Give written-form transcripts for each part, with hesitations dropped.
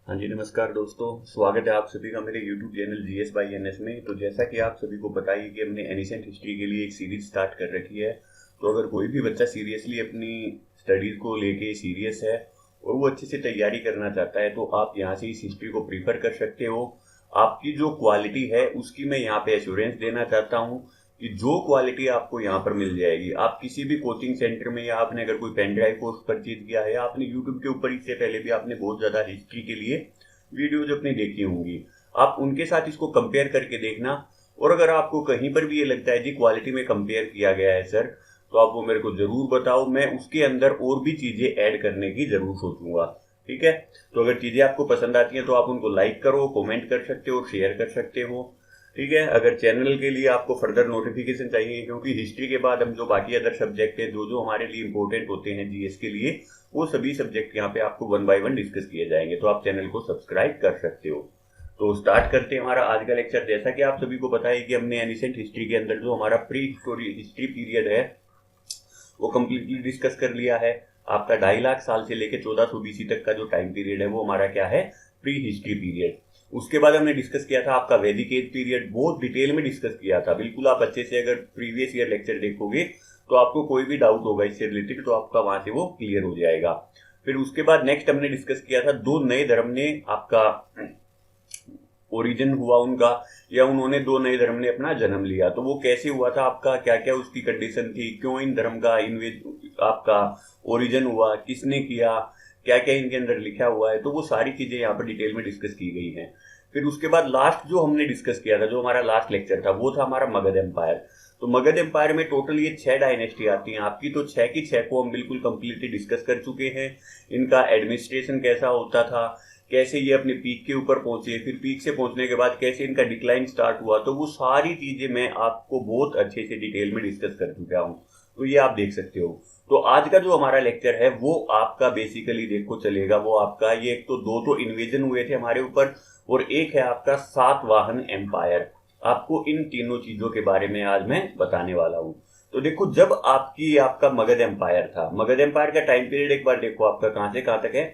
हाँ जी, नमस्कार दोस्तों। स्वागत है आप सभी का मेरे YouTube channel GS by NS में। तो जैसा कि आप सभी को पता ही कि हमने एनिसेंट हिस्ट्री के लिए एक सीरीज स्टार्ट कर रखी है। तो अगर कोई भी बच्चा सीरियसली अपनी स्टडीज को लेके सीरियस है और वो अच्छे से तैयारी करना चाहता है तो आप यहाँ से इस हिस्ट्री को प्रीफर कर सकते हो। आपकी जो क्वालिटी है उसकी मैं यहाँ पे एश्योरेंस देना चाहता हूँ कि जो क्वालिटी आपको यहाँ पर मिल जाएगी, आप किसी भी कोचिंग सेंटर में या आपने अगर कोई पेन ड्राइव कोर्स परचेज किया है, आपने यूट्यूब के ऊपर इससे पहले भी आपने बहुत ज़्यादा हिस्ट्री के लिए वीडियोज अपनी देखी होंगी, आप उनके साथ इसको कंपेयर करके देखना। और अगर आपको कहीं पर भी ये लगता है जी क्वालिटी में कंपेयर किया गया है सर, तो आप वो मेरे को जरूर बताओ, मैं उसके अंदर और भी चीज़ें ऐड करने की जरूर सोचूंगा। ठीक है, तो अगर चीज़ें आपको पसंद आती हैं तो आप उनको लाइक करो, कमेंट कर सकते हो, शेयर कर सकते हो। ठीक है, अगर चैनल के लिए आपको फर्दर नोटिफिकेशन चाहिए, क्योंकि हिस्ट्री के बाद हम जो बाकी अदर सब्जेक्ट हैं जो जो हमारे लिए इंपॉर्टेंट होते हैं जीएस के लिए, वो सभी सब्जेक्ट यहाँ पे आपको 1 बाय 1 डिस्कस किए जाएंगे, तो आप चैनल को सब्सक्राइब कर सकते हो। तो स्टार्ट करते हैं हमारा आज का लेक्चर। जैसा कि आप सभी को पता है कि हमने एनिसेंट हिस्ट्री के अंदर जो हमारा प्री हिस्ट्री पीरियड है वो कम्प्लीटली डिस्कस कर लिया है। आपका 2.5 लाख साल से लेकर 1400 बीसी तक का जो टाइम पीरियड है वो हमारा क्या है, प्री हिस्ट्री पीरियड। उसके बाद हमने डिस्कस किया था आपका वैदिक एज पीरियड, बहुत डिटेल में डिस्कस किया था। बिल्कुल आप अच्छे से अगर प्रीवियस ईयर लेक्चर देखोगे तो आपको कोई भी डाउट होगा इससे रिलेटेड तो आपका वहां से वो क्लियर हो जाएगा। फिर उसके बाद नेक्स्ट हमने डिस्कस किया था दो नए धर्म ने आपका ओरिजिन हुआ उनका, या उन्होंने दो नए धर्म ने अपना जन्म लिया, तो वो कैसे हुआ था, आपका क्या क्या उसकी कंडीशन थी, क्यों इन धर्म का आपका ओरिजिन हुआ, किसने किया, क्या क्या इनके अंदर लिखा हुआ है, तो वो सारी चीजें यहाँ पर डिटेल में डिस्कस की गई हैं। फिर उसके बाद लास्ट जो हमने डिस्कस किया था, जो हमारा लास्ट लेक्चर था, वो था हमारा मगध एम्पायर। तो मगध एम्पायर में टोटल ये 6 डायनेस्टी आती हैं आपकी, तो 6 की 6 को हम बिल्कुल कंप्लीटली डिस्कस कर चुके हैं। इनका एडमिनिस्ट्रेशन कैसा होता था, कैसे ये अपने पीक के ऊपर पहुंचे, फिर पीक से पहुंचने के बाद कैसे इनका डिक्लाइन स्टार्ट हुआ, तो वो सारी चीजें मैं आपको बहुत अच्छे से डिटेल में डिस्कस कर चुका हूँ, तो ये आप देख सकते हो। तो आज का जो हमारा लेक्चर है वो आपका बेसिकली देखो चलेगा, वो आपका ये एक तो दो इन्वेजन हुए थे हमारे ऊपर, और एक है आपका सातवाहन एम्पायर। आपको इन तीनों चीजों के बारे में आज मैं बताने वाला हूँ। तो देखो, जब आपका मगध एम्पायर था, मगध एम्पायर का टाइम पीरियड एक बार देखो आपका कहां से कहां तक है,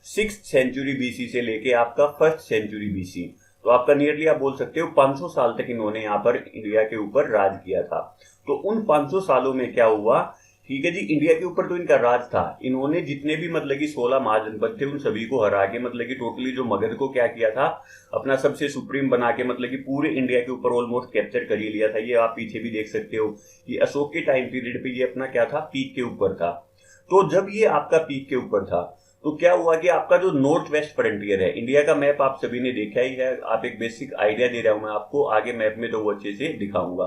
6th सेंचुरी बीसी से लेके आपका 1st सेंचुरी बीसी। तो आपका नियरली आप बोल सकते हो 500 साल तक इन्होंने यहाँ पर इंडिया के ऊपर राज किया था। तो उन 500 सालों में क्या हुआ, ठीक है जी, इंडिया के ऊपर तो इनका राज था। इन्होंने जितने भी मतलब कि 16 महाजनपद थे उन सभी को हरा के मतलब कि टोटली जो मगध को क्या किया था, अपना सबसे सुप्रीम बना के मतलब कि पूरे इंडिया के ऊपर ऑलमोस्ट कैप्चर कर ही लिया था। ये आप पीछे भी देख सकते हो कि अशोक के टाइम पीरियड पे ये अपना क्या था, पीक के ऊपर था। तो जब ये आपका पीक के ऊपर था तो क्या हुआ कि आपका जो नॉर्थ वेस्ट फ्रंटियर है, इंडिया का मैप आप सभी ने देखा ही है, आप एक बेसिक आइडिया दे रहा हूं मैं आपको, आगे मैप में तो वो अच्छे से दिखाऊंगा।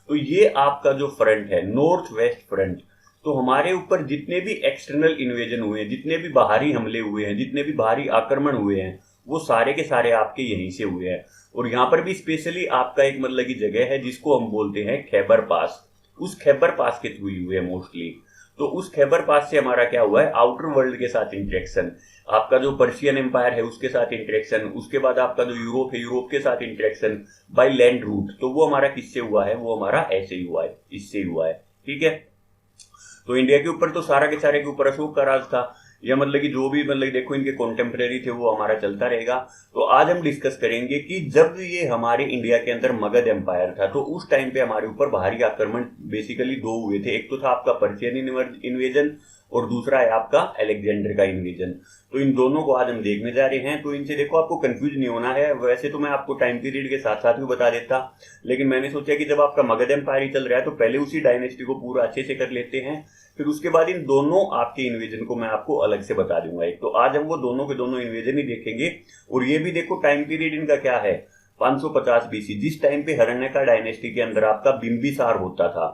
तो ये आपका जो फ्रंट है, नॉर्थ वेस्ट फ्रंट, तो हमारे ऊपर जितने भी एक्सटर्नल इन्वेजन हुए हैं, जितने भी बाहरी हमले हुए हैं, जितने भी बाहरी आक्रमण हुए हैं, वो सारे के सारे आपके यहीं से हुए हैं। और यहाँ पर भी स्पेशली आपका एक मतलब की जगह है जिसको हम बोलते हैं खैबर पास, उस खैबर पास के थ्रू हुए हैं मोस्टली। तो उस खैबर पास से हमारा क्या हुआ है, आउटर वर्ल्ड के साथ इंटरेक्शन, आपका जो पर्शियन एम्पायर है उसके साथ इंटरेक्शन, उसके बाद आपका जो यूरोप है यूरोप के साथ इंटरेक्शन बाय लैंड रूट, तो वो हमारा किससे हुआ है, वो हमारा ऐसे ही हुआ है, इससे हुआ है। ठीक है, तो इंडिया के ऊपर तो सारा के सारे के ऊपर अशोक का राज था, या मतलब कि जो भी मतलब देखो इनके कॉन्टेम्परेरी थे वो हमारा चलता रहेगा। तो आज हम डिस्कस करेंगे कि जब ये हमारे इंडिया के अंदर मगध एम्पायर था तो उस टाइम पे हमारे ऊपर बाहरी आक्रमण बेसिकली दो हुए थे। एक तो था आपका पर्शियन इन्वेजन और दूसरा है आपका अलेक्जेंडर का इन्वेजन। तो इन दोनों को आज हम देखने जा रहे हैं। तो इनसे देखो आपको कंफ्यूज नहीं होना है, वैसे तो मैं आपको टाइम पीरियड के साथ साथ भी बता देता, लेकिन मैंने सोचा कि जब आपका मगध एम्पायर ही चल रहा है तो पहले उसी डायनेस्टी को पूरा अच्छे से कर लेते हैं, फिर उसके बाद इन दोनों आपके इन्वेजन को मैं आपको अलग से बता दूंगा एक। तो आज हम वो दोनों के दोनों इन्वेजन ही देखेंगे। और ये भी देखो टाइम पीरियड इनका क्या है, 550 बीसी, जिस टाइम पे हरण्यका डायनेस्टी के अंदर आपका बिंबिसार होता था।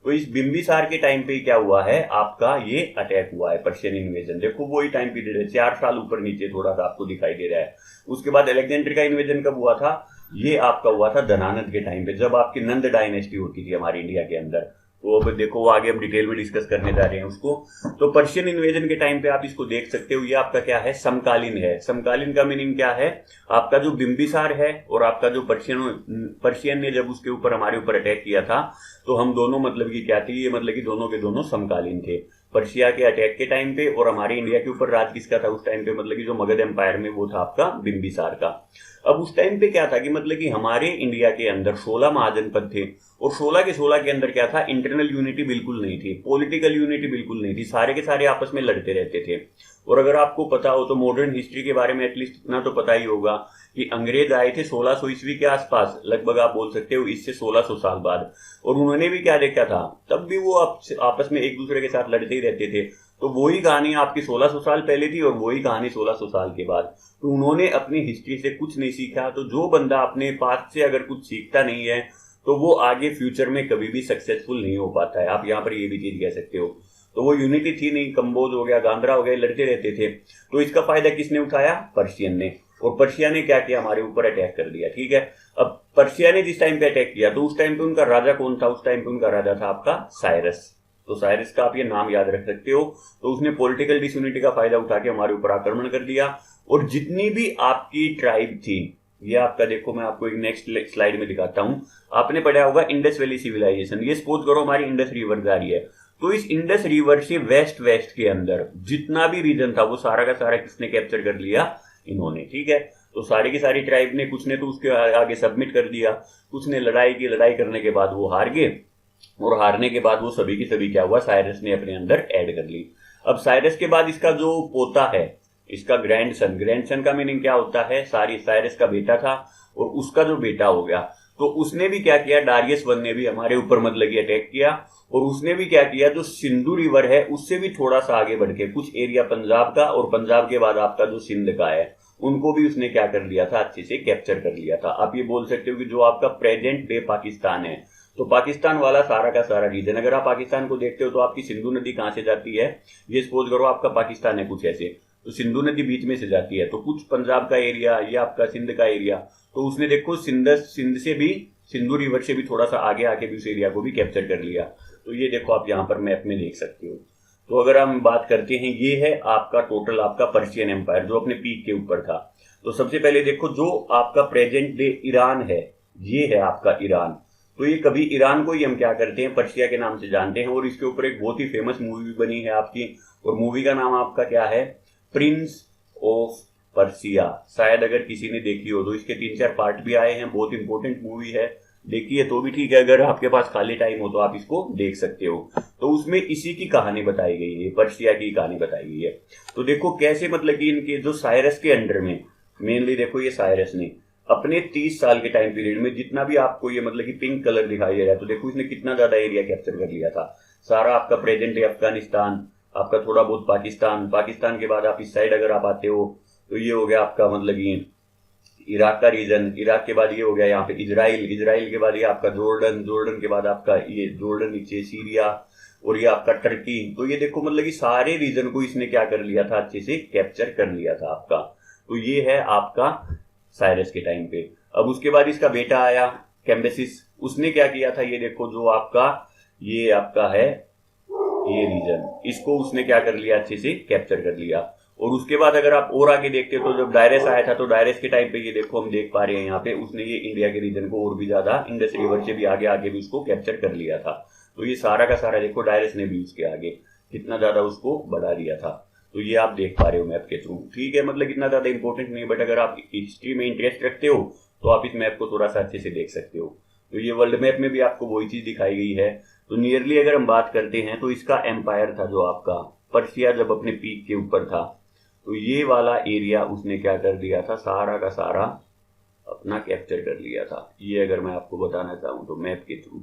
तो इस बिंबिसार के टाइम पे क्या हुआ है, आपका ये अटैक हुआ है पर्शियन इन्वेजन। देखो वही टाइम पीरियड है, 4 साल ऊपर नीचे थोड़ा सा आपको दिखाई दे रहा है। उसके बाद अलेक्जेंडर का इन्वेजन कब हुआ था, ये आपका हुआ था धनानंद के टाइम पे, जब आपकी नंद डायनेस्टी होती थी हमारी इंडिया के अंदर। तो अब देखो वो आगे हम डिटेल में डिस्कस करने जा रहे हैं उसको। तो पर्शियन इन्वेजन के टाइम पे आप इसको देख सकते हो, ये आपका क्या है, समकालीन है। समकालीन का मीनिंग क्या है, आपका जो बिंबिसार है और आपका जो पर्शियन ने जब उसके ऊपर हमारे ऊपर अटैक किया था तो हम दोनों मतलब कि क्या थे, ये मतलब कि दोनों के दोनों समकालीन थे। पर्शिया के अटैक के टाइम पे, और हमारे इंडिया के ऊपर राज किसका था उस टाइम पे, मतलब कि जो मगध एम्पायर में वो था आपका बिंबिसार का। अब उस टाइम पे क्या था कि मतलब कि हमारे इंडिया के अंदर 16 महाजनपद थे, और 16 के 16 के अंदर क्या था, इंटरनल यूनिटी बिल्कुल नहीं थी, पॉलिटिकल यूनिटी बिल्कुल नहीं थी, सारे के सारे आपस में लड़ते रहते थे। और अगर आपको पता हो तो मॉडर्न हिस्ट्री के बारे में एटलीस्ट इतना तो पता ही होगा कि अंग्रेज आए थे 1600 ईस्वी के आसपास, लगभग आप बोल सकते हो इससे 1600 साल बाद, और उन्होंने भी क्या देखा था, तब भी वो आपस में एक दूसरे के साथ लड़ते ही रहते थे। तो वही कहानी आपकी 1600 साल पहले थी और वही कहानी 1600 साल के बाद। तो उन्होंने अपनी हिस्ट्री से कुछ नहीं सीखा। तो जो बंदा अपने पास्ट से अगर कुछ सीखता नहीं है तो वो आगे फ्यूचर में कभी भी सक्सेसफुल नहीं हो पाता है। आप यहाँ पर ये भी चीज कह सकते हो। तो वो यूनिटी थी नहीं, कंबोज हो गया, गांधरा हो गया, लड़ते रहते थे। तो इसका फायदा किसने उठाया, पर्शियन ने। और पर्शिया ने क्या किया, हमारे ऊपर अटैक कर दिया। ठीक है, अब पर्शिया ने जिस टाइम पे अटैक किया तो उस टाइम पे उनका राजा कौन था, उस टाइम पे उनका राजा था आपका साइरस। तो साइरस का आप ये नाम याद रख सकते हो। तो उसने पॉलिटिकल डिसयूनिटी का फायदा उठा के हमारे ऊपर आक्रमण कर दिया, और जितनी भी आपकी ट्राइब थी, ये आपका देखो मैं आपको एक नेक्स्ट स्लाइड में दिखाता हूं। आपने पढ़ा होगा इंडस वैली सिविलाइजेशन। ये सपोज करो हमारी इंडस रिवर जा रही है, तो इस इंडस रिवर से वेस्ट वेस्ट के अंदर जितना भी रीजन था वो सारा का सारा किसने कैप्चर कर लिया, इन्होंने। ठीक है, तो सारी की सारी ट्राइब ने, कुछ ने तो उसके आगे सबमिट कर दिया, कुछ ने लड़ाई की, लड़ाई करने के बाद वो हार गए, और हारने के बाद वो सभी की सभी क्या हुआ, साइरस ने अपने अंदर ऐड कर ली। अब साइरस के बाद इसका जो पोता है, इसका ग्रैंडसन, ग्रैंडसन का मीनिंग क्या होता है, साइरस का बेटा था और उसका जो बेटा हो गया, तो उसने भी क्या किया, डारियस वन ने भी हमारे ऊपर मतलब कि अटैक किया, और उसने भी क्या किया, जो सिंधु रिवर है उससे भी थोड़ा सा आगे बढ़ के कुछ एरिया पंजाब का, और पंजाब के बाद आपका जो सिंध का है, उनको भी उसने क्या कर लिया था, अच्छे से कैप्चर कर लिया था। आप ये बोल सकते हो कि जो आपका प्रेजेंट डे पाकिस्तान है, तो पाकिस्तान वाला सारा का सारा रीजन, अगर आप पाकिस्तान को देखते हो तो आपकी सिंधु नदी कहां से जाती है, ये सपोज करो आपका पाकिस्तान है कुछ ऐसे, तो सिंधु नदी बीच में से जाती है, तो कुछ पंजाब का एरिया, ये आपका सिंध का एरिया, तो उसने देखो सिंध से भी, सिंधु रिवर से भी थोड़ा सा आगे आके भी उस एरिया को भी कैप्चर कर लिया। तो ये देखो आप यहाँ पर मैप में देख सकते हो। तो अगर हम बात करते हैं, ये है आपका टोटल आपका पर्शियन एम्पायर जो अपने पीक के ऊपर था। तो सबसे पहले देखो जो आपका प्रेजेंट डे ईरान है, ये है आपका ईरान। तो ये कभी ईरान को ही हम क्या करते हैं, पर्शिया के नाम से जानते हैं, और इसके ऊपर एक बहुत ही फेमस मूवी भी बनी है आपकी, और मूवी का नाम आपका क्या है, प्रिंस ऑफ पर्सिया। शायद अगर किसी ने देखी हो तो इसके 3-4 पार्ट भी आए हैं, बहुत इंपॉर्टेंट मूवी है, देखिए तो भी ठीक है, अगर आपके पास खाली टाइम हो तो आप इसको देख सकते हो। तो उसमें इसी की कहानी बताई गई है, पर्शिया की कहानी बताई गई है। तो देखो कैसे मतलब कि इनके जो साइरस के अंडर में, मेनली देखो ये साइरस ने अपने 30 साल के टाइम पीरियड में जितना भी आपको ये मतलब कि पिंक कलर दिखाई दे रहा है, तो देखो इसने कितना ज्यादा एरिया कैप्चर कर लिया था। सारा आपका प्रेजेंट है अफगानिस्तान, आपका थोड़ा बहुत पाकिस्तान, पाकिस्तान के बाद आप इस साइड अगर आप आते हो तो ये हो गया आपका मतलब ये इराक का रीजन, इराक के बाद ये हो गया यहाँ पे इजराइल, इजराइल के बाद ये आपका जॉर्डन, जॉर्डन के बाद आपका ये जॉर्डन नीचे सीरिया, और ये आपका टर्की। तो ये देखो मतलब कि सारे रीजन को इसने क्या कर लिया था, अच्छे से कैप्चर कर लिया था आपका। तो ये है आपका साइरस के टाइम पे। अब उसके बाद इसका बेटा आया कैम्बिसिस, उसने क्या किया था, ये देखो जो आपका ये आपका है ये रीजन, इसको उसने क्या कर लिया, अच्छे से कैप्चर कर लिया। और उसके बाद अगर आप और आगे देखते हो तो जब डायरेस आया था, तो डायरेस के टाइम पे ये देखो हम देख पा रहे हैं यहाँ पे, उसने ये इंडिया के रीजन को और भी ज्यादा इंडस रिवर से भी आगे भी उसको कैप्चर कर लिया था। तो ये सारा का सारा देखो डायरेस ने भी उसके आगे कितना ज्यादा उसको बढ़ा दिया था। तो ये आप देख पा रहे हो मैप के थ्रू। ठीक है, मतलब इतना ज्यादा इंपॉर्टेंट नहीं है, बट अगर आप हिस्ट्री में इंटरेस्ट रखते हो तो आप इस मैप को थोड़ा सा अच्छे से देख सकते हो। तो ये वर्ल्ड मैप में भी आपको वही चीज दिखाई गई है। तो नियरली अगर हम बात करते हैं तो इसका एम्पायर था जो आपका पर्शिया, जब अपने पीक के ऊपर था, तो ये वाला एरिया उसने क्या कर दिया था, सारा का सारा अपना कैप्चर कर लिया था। ये अगर मैं आपको बताना चाहूँ तो मैप के थ्रू,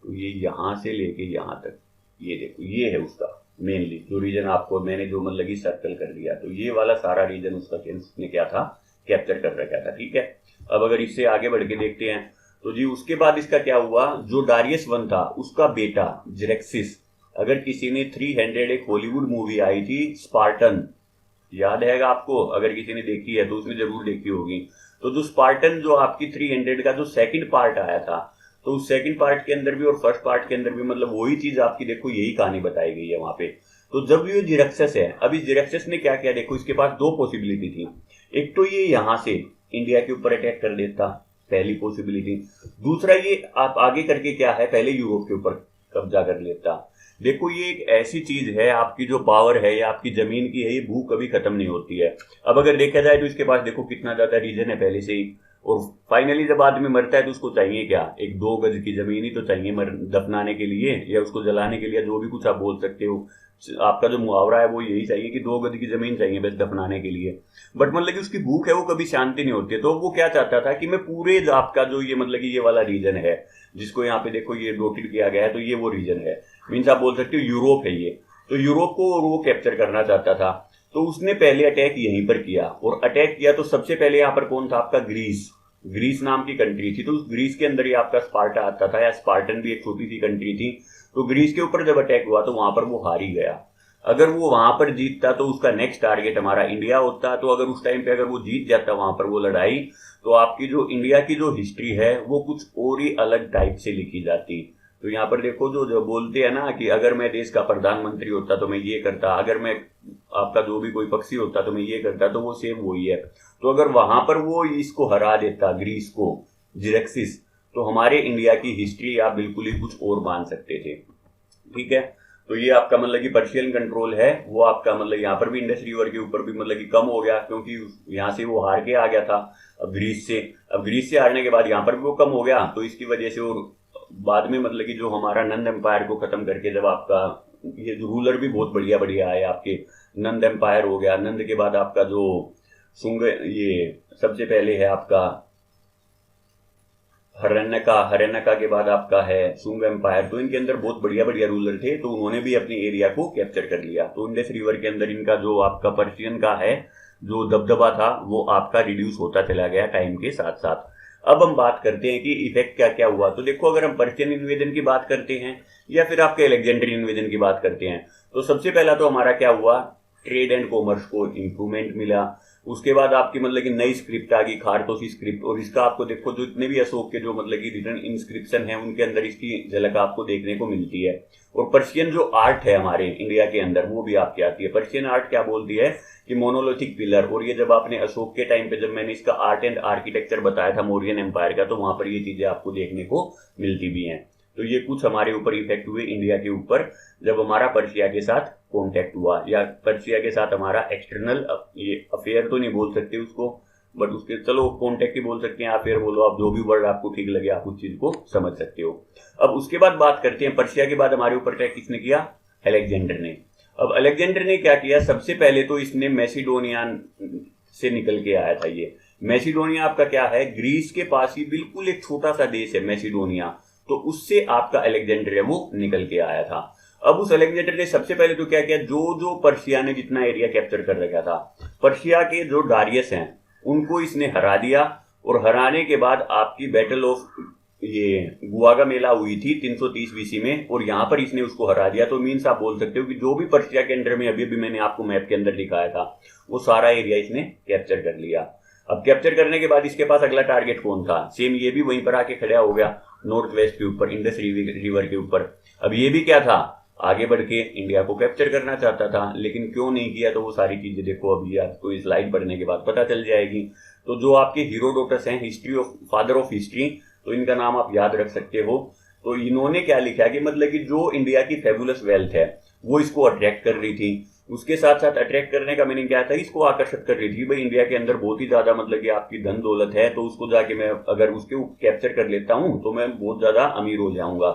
तो ये यहां से लेके यहां तक, ये देखो ये है उसका मेनली जो रीजन आपको मैंने जो मतलब की सर्कल कर दिया, तो ये वाला सारा रीजन उसका उसने क्या था, कैप्चर कर रखा था। ठीक है, अब अगर इससे आगे बढ़ के देखते हैं तो जी उसके बाद इसका क्या हुआ, जो डारियस वन था उसका बेटा जेरेक्सिस। अगर किसी ने 300 एक हॉलीवुड मूवी आई थी स्पार्टन, याद है आपको, अगर किसी ने देखी है तो उसने जरूर देखी होगी। तो जो स्पार्टन जो आपकी 300 का जो सेकंड पार्ट आया था, तो उस सेकंड पार्ट के अंदर भी और फर्स्ट पार्ट के अंदर भी मतलब वही चीज आपकी देखो यही कहानी बताई गई है वहां पे। तो जब ये जिरेक्सस है, अब इस जिरेक्सस ने क्या किया, देखो इसके पास 2 पॉसिबिलिटी थी। एक तो ये यहां से इंडिया के ऊपर अटैक कर देता, पहली पॉसिबिलिटी। दूसरा ये आप आगे करके क्या है, पहले यूरोप के ऊपर कब्जा कर लेता। देखो ये एक ऐसी चीज है, आपकी जो पावर है या आपकी जमीन की है, ये भूख कभी खत्म नहीं होती है। अब अगर देखा जाए तो इसके पास देखो कितना ज्यादा रीजन है पहले से ही। और फाइनली जब आदमी मरता है तो उसको चाहिए क्या, एक 2 गज की जमीन ही तो चाहिए दफनाने के लिए या उसको जलाने के लिए, जो भी कुछ आप बोल सकते हो। आपका जो मुहावरा है वो यही चाहिए कि 2 गज की जमीन चाहिए बस दफनाने के लिए। बट मतलब कि उसकी भूख है वो कभी शांति नहीं होती है। तो वो क्या चाहता था कि मैं पूरे आपका जो ये मतलब कि ये वाला रीजन है जिसको यहाँ पे देखो ये रोटेट किया गया है, तो ये वो रीजन है, मीन्स आप बोल सकते हो यूरोप है ये। तो यूरोप को और वो कैप्चर करना चाहता था। तो उसने पहले अटैक यहीं पर किया, और अटैक किया तो सबसे पहले यहाँ पर कौन था, आपका ग्रीस। ग्रीस नाम की कंट्री थी, तो उस ग्रीस के अंदर ही आपका स्पार्टा आता था, या स्पार्टन भी एक छोटी सी कंट्री थी। तो ग्रीस के ऊपर जब अटैक हुआ तो वहां पर वो हार ही गया। अगर वो वहां पर जीतता तो उसका नेक्स्ट टारगेट हमारा इंडिया होता। तो अगर उस टाइम पे अगर वो जीत जाता वहां पर वो लड़ाई, तो आपकी जो इंडिया की जो हिस्ट्री है वो कुछ और ही अलग टाइप से लिखी जाती। तो यहाँ पर देखो जो बोलते हैं ना कि अगर मैं देश का प्रधानमंत्री होता तो मैं ये करता, अगर मैं आपका जो भी कोई पक्षी होता तो मैं ये करता, तो वो सेम वही है। तो अगर वहां पर वो इसको हरा देता ग्रीस को, जिरेक्सिस, तो हमारे इंडिया की हिस्ट्री आप बिल्कुल ही कुछ और मान सकते थे। ठीक है, तो ये आपका मतलब कि पर्शियन कंट्रोल है वो आपका मतलब यहाँ पर भी इंडस रिवर के ऊपर भी मतलब कि कम हो गया, क्योंकि यहाँ से वो हार के आ गया था अब ग्रीस से। अब ग्रीस से हारने के बाद यहाँ पर भी वो कम हो गया, तो इसकी वजह से और बाद में मतलब कि जो हमारा नंद एम्पायर को खत्म करके जब आपका ये रूलर भी बहुत बढ़िया बढ़िया आए, आपके नंद एम्पायर हो गया। नंद के बाद आपका जो सुंग, ये सबसे पहले है आपका हरण्यका के बाद आपका है सुंग एम्पायर। तो इनके अंदर बहुत बढ़िया बढ़िया रूलर थे, तो उन्होंने भी अपने एरिया को कैप्चर कर लिया। तो इंडस रिवर के अंदर इनका जो आपका पर्शियन का है जो दबदबा था वो आपका रिड्यूस होता चला गया टाइम के साथ साथ। अब हम बात करते हैं कि इफेक्ट क्या क्या हुआ। तो देखो अगर हम पर्शियन इन्वेजन की बात करते हैं या फिर आपके अलेक्जेंडर इन्वेजन की बात करते हैं, तो सबसे पहला तो हमारा क्या हुआ, ट्रेड एंड कॉमर्स को इंप्रूवमेंट मिला। उसके बाद आपकी मतलब कि नई स्क्रिप्ट आ गई, खारतोसी स्क्रिप्ट, और इसका आपको देखो जो इतने भी अशोक के जो मतलब कि रिटन इंस्क्रिप्शन है उनके अंदर इसकी झलक आपको देखने को मिलती है। और पर्शियन जो आर्ट है हमारे इंडिया के अंदर वो भी आपकी आती है। पर्शियन आर्ट क्या बोलती है कि मोनोलिथिक पिलर, और ये जब आपने अशोक के टाइम पे जब मैंने इसका आर्ट एंड आर्किटेक्चर बताया था मौर्यन एम्पायर का, तो वहां पर ये चीजें आपको देखने को मिलती भी हैं। तो ये कुछ हमारे ऊपर इफेक्ट हुए इंडिया के ऊपर जब हमारा पर्शिया के साथ कॉन्टेक्ट हुआ, या पर्शिया के साथ हमारा एक्सटर्नल, ये अफेयर तो नहीं बोल सकते उसको, बट उसके चलो कॉन्टेक्ट ही बोल सकते हैं, अफेयर बोलो आप, जो भी वर्ड आपको ठीक लगे आप उस चीज को समझ सकते हो। अब उसके बाद बात करते हैं पर्शिया के बाद हमारे ऊपर अटैक किसने किया, अलेक्जेंडर ने। अब अलेक्जेंडर ने क्या किया, सबसे पहले तो इसने मैसिडोनियन से निकल के आया था। ये मैसिडोनिया आपका क्या है, ग्रीस के पास ही बिल्कुल एक छोटा सा देश है मैसिडोनिया, तो उससे आपका अलेक्जेंडर है वो निकल के आया था। अब उस अलेक्जेंडर ने सबसे पहले तो क्या किया, जो पर्शिया ने जितना एरिया कैप्चर कर रखा था, पर्शिया के जो डारियस हैं उनको इसने हरा दिया। और हराने के बाद आपकी बैटल ऑफ ये गुआगा मेला हुई थी 330 बीसी में, और यहां पर इसने उसको हरा दिया। तो मीन्स आप बोल सकते हो कि जो भी पर्शिया के अंडर में अभी मैंने आपको मैप के अंदर दिखाया था वो सारा एरिया इसने कैप्चर कर लिया। अब कैप्चर करने के बाद इसके पास अगला टारगेट कौन था, सेम ये भी वहीं पर आके खड़ा हो गया नॉर्थ वेस्ट के ऊपर, इंडस रिवर के ऊपर। अब ये भी क्या था, आगे बढ़ के इंडिया को कैप्चर करना चाहता था, लेकिन क्यों नहीं किया, तो वो सारी चीजें देखो अभी आपको इस स्लाइड पढ़ने के बाद पता चल जाएगी। तो जो आपके हीरोडोटस हैं, history of father of history, तो इनका नाम आप याद रख सकते हो। तो इन्होंने क्या लिखा कि मतलब कि जो इंडिया की फेबुलस वेल्थ है वो इसको अट्रैक्ट कर रही थी। उसके साथ साथ अट्रैक्ट करने का मीनिंग क्या था, इसको आकर्षित कर रही थी भाई इंडिया के अंदर बहुत ही ज्यादा मतलब कि आपकी धन दौलत है, तो उसको जाके मैं अगर उसके कैप्चर कर लेता हूं तो मैं बहुत ज्यादा अमीर हो जाऊंगा।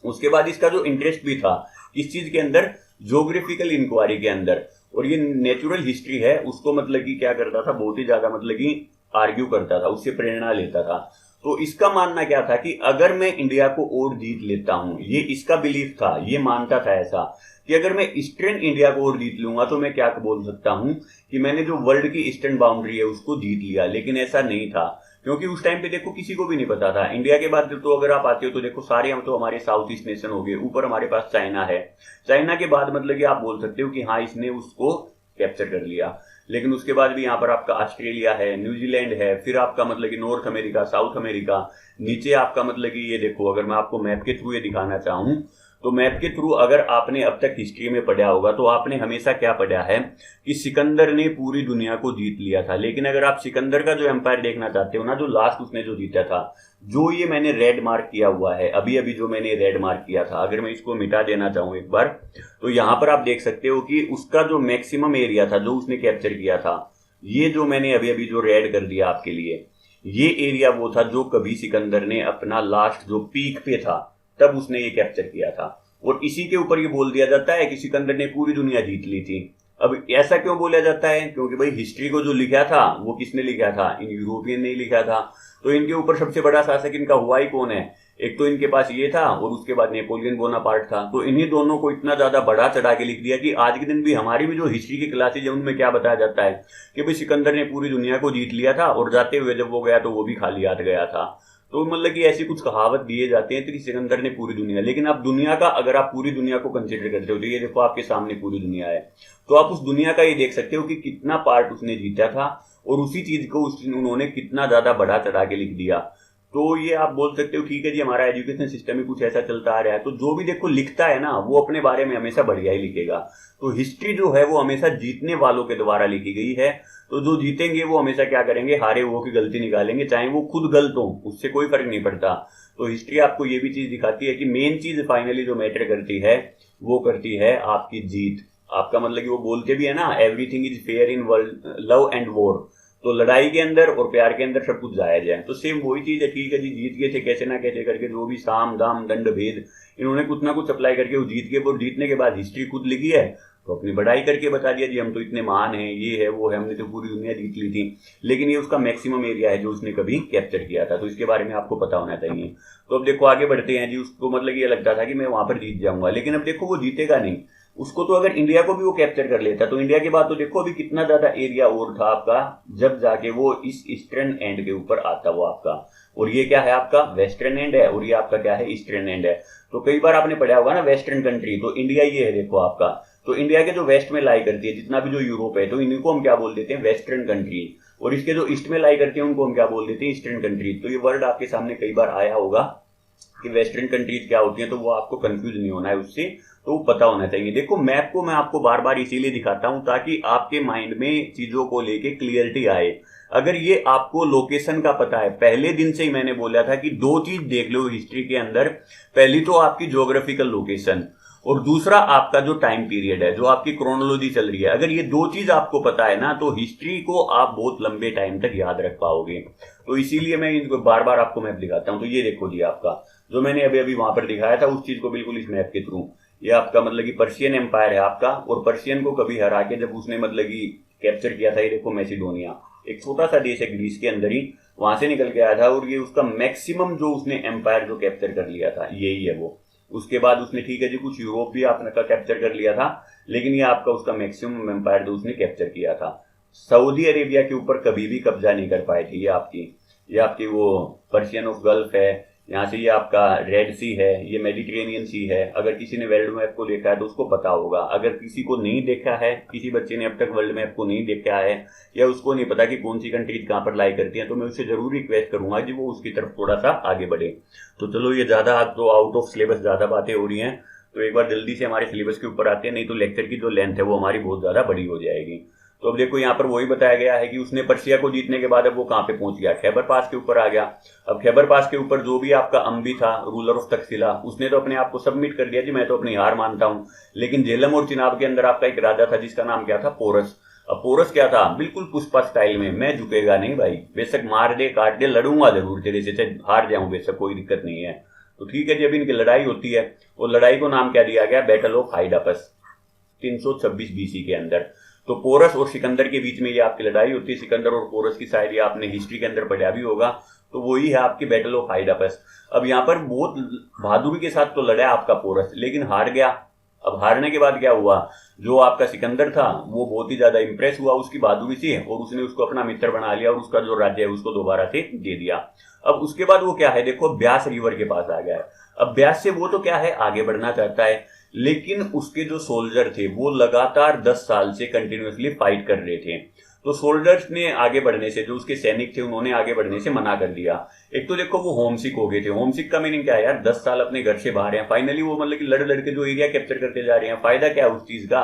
उसके बाद इसका जो इंटरेस्ट भी था इस चीज के अंदर, ज्योग्राफिकल इंक्वायरी के अंदर, और ये नेचुरल हिस्ट्री है उसको मतलब कि क्या करता था, बहुत ही ज्यादा मतलब कि आर्ग्यू करता था, उससे प्रेरणा लेता था। तो इसका मानना क्या था कि अगर मैं इंडिया को और जीत लेता हूं, ये इसका बिलीफ था, ये मानता था ऐसा कि अगर मैं ईस्टर्न इंडिया को और जीत लूंगा तो मैं क्या बोल सकता हूं कि मैंने जो वर्ल्ड की ईस्टर्न बाउंड्री है उसको जीत लिया। लेकिन ऐसा नहीं था, क्योंकि उस टाइम पे देखो किसी को भी नहीं पता था। इंडिया के बाद तो अगर आप आते हो तो देखो सारे हम तो हमारे साउथ ईस्ट नेशन हो गए, ऊपर हमारे पास चाइना है, चाइना के बाद मतलब कि आप बोल सकते हो कि हाँ इसने उसको कैप्चर कर लिया। लेकिन उसके बाद भी यहाँ पर आपका ऑस्ट्रेलिया है, न्यूजीलैंड है, फिर आपका मतलब कि नॉर्थ अमेरिका, साउथ अमेरिका, नीचे आपका मतलब कि ये देखो अगर मैं आपको मैप के थ्रू ये दिखाना चाहूँ तो मैप के थ्रू अगर आपने अब तक हिस्ट्री में पढ़ा होगा तो आपने हमेशा क्या पढ़ा है कि सिकंदर ने पूरी दुनिया को जीत लिया था। लेकिन अगर आप सिकंदर का जो एम्पायर देखना चाहते हो ना, जो लास्ट उसने जो जीता था, जो ये मैंने रेड मार्क किया हुआ है अभी अभी जो मैंने रेड मार्क किया था, अगर मैं इसको मिटा देना चाहूं एक बार, तो यहां पर आप देख सकते हो कि उसका जो मैक्सिमम एरिया था जो उसने कैप्चर किया था, ये जो मैंने अभी अभी जो रेड कर दिया आपके लिए, ये एरिया वो था जो कभी सिकंदर ने अपना लास्ट जो पीक पे था तब उसने ये कैप्चर किया था। और इसी के ऊपर ये बोल दिया जाता है कि सिकंदर ने पूरी दुनिया जीत ली थी। अब ऐसा क्यों बोला जाता है? क्योंकि भाई हिस्ट्री को जो लिखा था वो किसने लिखा था? इन यूरोपियन ने लिखा था। तो इनके ऊपर सबसे बड़ा शासक इनका हुआ ही कौन है? एक तो इनके पास ये था और उसके बाद नेपोलियन बोनापार्ट था। तो इन्हीं दोनों को इतना ज्यादा बढ़ा चढ़ा के लिख दिया कि आज के दिन भी हमारी भी जो हिस्ट्री की क्लासेज है उनमें क्या बताया जाता है कि भाई सिकंदर ने पूरी दुनिया को जीत लिया था और जाते हुए जब वो गया तो वो भी खाली हाथ गया था। तो मतलब कि ऐसी कुछ कहावत दिए जाते हैं कि सिकंदर ने पूरी दुनिया, लेकिन आप दुनिया का अगर आप पूरी दुनिया को कंसिडर करते हो तो ये देखो आपके सामने पूरी दुनिया है, तो आप उस दुनिया का ये देख सकते हो कि कितना पार्ट उसने जीता था और उसी चीज को उन्होंने कितना ज्यादा बढ़ा चढ़ा के लिख दिया। तो ये आप बोल सकते हो ठीक है जी हमारा एजुकेशन सिस्टम ही कुछ ऐसा चलता आ रहा है। तो जो भी देखो लिखता है ना वो अपने बारे में हमेशा बढ़िया ही लिखेगा। तो हिस्ट्री जो है वो हमेशा जीतने वालों के द्वारा लिखी गई है। तो जो जीतेंगे वो हमेशा क्या करेंगे, हारे हुओं की गलती निकालेंगे, चाहे वो खुद गलत हो उससे कोई फर्क नहीं पड़ता। तो हिस्ट्री आपको ये भी चीज दिखाती है कि मेन चीज फाइनली जो मैटर करती है वो करती है आपकी जीत। आपका मतलब कि वो बोलते भी है ना, everything is fair in world love and war. तो लड़ाई के अंदर और प्यार के अंदर सब कुछ जायज है। तो सेम वही चीज है, ठीक है जी जीत गए थे कैसे ना कैसे करके, जो भी साम दाम दंड भेद इन्होंने कुछ ना कुछ अप्लाई करके वो जीत गए। वो जीतने के बाद हिस्ट्री खुद लिखी है तो अपनी बढ़ाई करके बता दिया जी हम तो इतने महान हैं, ये है वो है, हमने तो पूरी दुनिया जीत ली थी। लेकिन ये उसका मैक्सिमम एरिया है जो उसने कभी कैप्चर किया था, तो इसके बारे में आपको पता होना चाहिए। तो अब देखो आगे बढ़ते हैं जी। उसको मतलब ये लगता था कि मैं वहां पर जीत जाऊंगा, लेकिन अब देखो वो जीतेगा नहीं। उसको तो अगर इंडिया को भी वो कैप्चर कर लेता तो इंडिया के बाद तो देखो अभी कितना ज्यादा एरिया और था आपका, जब जाके वो इस ईस्टर्न एंड के ऊपर आता वो आपका। और ये क्या है आपका वेस्टर्न एंड है और ये आपका क्या है ईस्टर्न एंड है। तो कई बार आपने पढ़ा होगा ना वेस्टर्न कंट्री, तो इंडिया ये है देखो आपका। तो इंडिया के जो वेस्ट में लाई करती है जितना भी जो यूरोप है, तो इनको हम क्या बोल देते हैं वेस्टर्न कंट्री। और इसके जो ईस्ट में लाई करती है उनको हम क्या बोल देते हैं ईस्टर्न कंट्री। तो ये वर्ड आपके सामने कई बार आया होगा कि वेस्टर्न कंट्रीज क्या होती हैं, तो वो आपको कंफ्यूज नहीं होना है उससे, तो वो पता होना चाहिए। देखो मैप को मैं आपको बार बार इसीलिए दिखाता हूं ताकि आपके माइंड में चीजों को लेके क्लियरिटी आए। अगर ये आपको लोकेशन का पता है, पहले दिन से ही मैंने बोला था कि दो चीज देख लो हिस्ट्री के अंदर, पहली तो आपकी ज्योग्राफिकल लोकेशन और दूसरा आपका जो टाइम पीरियड है, जो आपकी क्रोनोलॉजी चल रही है। अगर ये दो चीज आपको पता है ना तो हिस्ट्री को आप बहुत लंबे टाइम तक याद रख पाओगे। तो इसीलिए मैं इनको बार बार आपको मैप दिखाता हूं। तो ये देखो जी आपका जो मैंने अभी अभी वहां पर दिखाया था उस चीज को बिल्कुल इस मैप के थ्रू, ये आपका मतलब कि पर्शियन एम्पायर है आपका। और पर्शियन को कभी हरा के जब उसने मतलब कि कैप्चर किया था, ये देखो मैसिडोनिया एक छोटा सा देश है ग्रीस के अंदर ही, वहां से निकल के आया था। और ये उसका मैक्सिमम जो उसने एम्पायर जो कैप्चर कर लिया था यही है वो। उसके बाद उसने ठीक है जी कुछ यूरोप भी आपने का कैप्चर कर लिया था, लेकिन ये आपका उसका मैक्सिमम एम्पायर जो उसने कैप्चर किया था। सऊदी अरेबिया के ऊपर कभी भी कब्जा नहीं कर पाए थे। ये आपकी वो पर्शियन ऑफ गल्फ है, यहाँ से ये आपका रेड सी है, ये मेडिटेरेनियन सी है। अगर किसी ने वर्ल्ड मैप को देखा है तो उसको पता होगा। अगर किसी को नहीं देखा है, किसी बच्चे ने अब तक वर्ल्ड मैप को नहीं देखा है या उसको नहीं पता कि कौन सी कंट्रीज कहाँ पर लाई करती हैं, तो मैं उससे जरूर रिक्वेस्ट करूंगा कि वो उसकी तरफ थोड़ा सा आगे बढ़े। तो चलो ये ज्यादा तो आउट ऑफ सिलेबस ज्यादा बातें हो रही हैं, तो एक बार जल्दी से हमारे सिलेबस के ऊपर आते हैं, नहीं तो लेक्चर की जो लेंथ है वो हमारी बहुत ज्यादा बड़ी हो जाएगी। तो अब देखो यहाँ पर वही बताया गया है कि उसने पर्शिया को जीतने के बाद अब वो कहाँ पे पहुंच गया, खैबर पास के ऊपर आ गया। अब खैबर पास के ऊपर जो भी आपका अम्बी था रूलर ऑफ तक्षशिला, उसने तो अपने आप को सबमिट कर दिया जी मैं तो अपनी हार मानता हूं। लेकिन झेलम और चिनाब के अंदर आपका एक राजा था जिसका नाम क्या था, पोरस। अब पोरस क्या था, बिल्कुल पुष्पा स्टाइल में, मैं झुकेगा नहीं भाई, बेशक मार दे काट दे लड़ूंगा जरूर तेरे से, चाहे हार जाऊं बेशक कोई दिक्कत नहीं है। तो ठीक है जी अभी इनकी लड़ाई होती है और लड़ाई को नाम क्या दिया गया, बैटल ऑफ हाइडापस 326 बीसी के अंदर। तो पोरस और सिकंदर के बीच में ये आपकी लड़ाई होती है। सिकंदर और पोरस की शायद ये आपने हिस्ट्री के अंदर पढ़ा भी होगा, तो वही है आपकी बैटल ऑफ हाइडापस। अब यहाँ पर बहुत बहादुरी के साथ तो लड़ा आपका पोरस, लेकिन हार गया। अब हारने के बाद क्या हुआ, जो आपका सिकंदर था वो बहुत ही ज्यादा इंप्रेस हुआ उसकी बहादुरी से और उसने उसको अपना मित्र बना लिया और उसका जो राज्य है उसको दोबारा से दे दिया। अब उसके बाद वो क्या है देखो ब्यास रिवर के पास आ गया है। अब ब्यास से वो तो क्या है आगे बढ़ना चाहता है, लेकिन उसके जो सोल्जर थे वो लगातार 10 साल से कंटिन्यूअसली फाइट कर रहे थे। तो सोल्जर्स ने आगे बढ़ने से, जो उसके सैनिक थे उन्होंने आगे बढ़ने से मना कर दिया। एक तो देखो वो होमसिक हो गए थे। होमसिक का मीनिंग क्या है यार, 10 साल अपने घर से बाहर हैं, फाइनली वो मतलब कि लड़ लड़ के जो एरिया कैप्चर करते जा रहे हैं, फायदा क्या है उस चीज का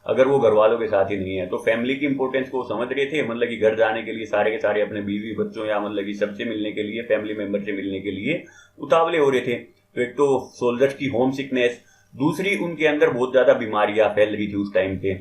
अगर वो घर वालों के साथ ही नहीं है। तो फैमिली की इंपॉर्टेंस को समझ रहे थे, मतलब कि घर जाने के लिए सारे के सारे अपने बीवी बच्चों या मतलब कि सबसे मिलने के लिए, फैमिली मेंबर से मिलने के लिए उतावले हो रहे थे। तो एक तो सोल्जर्स की होम सिकनेस, दूसरी उनके अंदर बहुत ज्यादा बीमारियां फैल रही थी उस टाइम पे।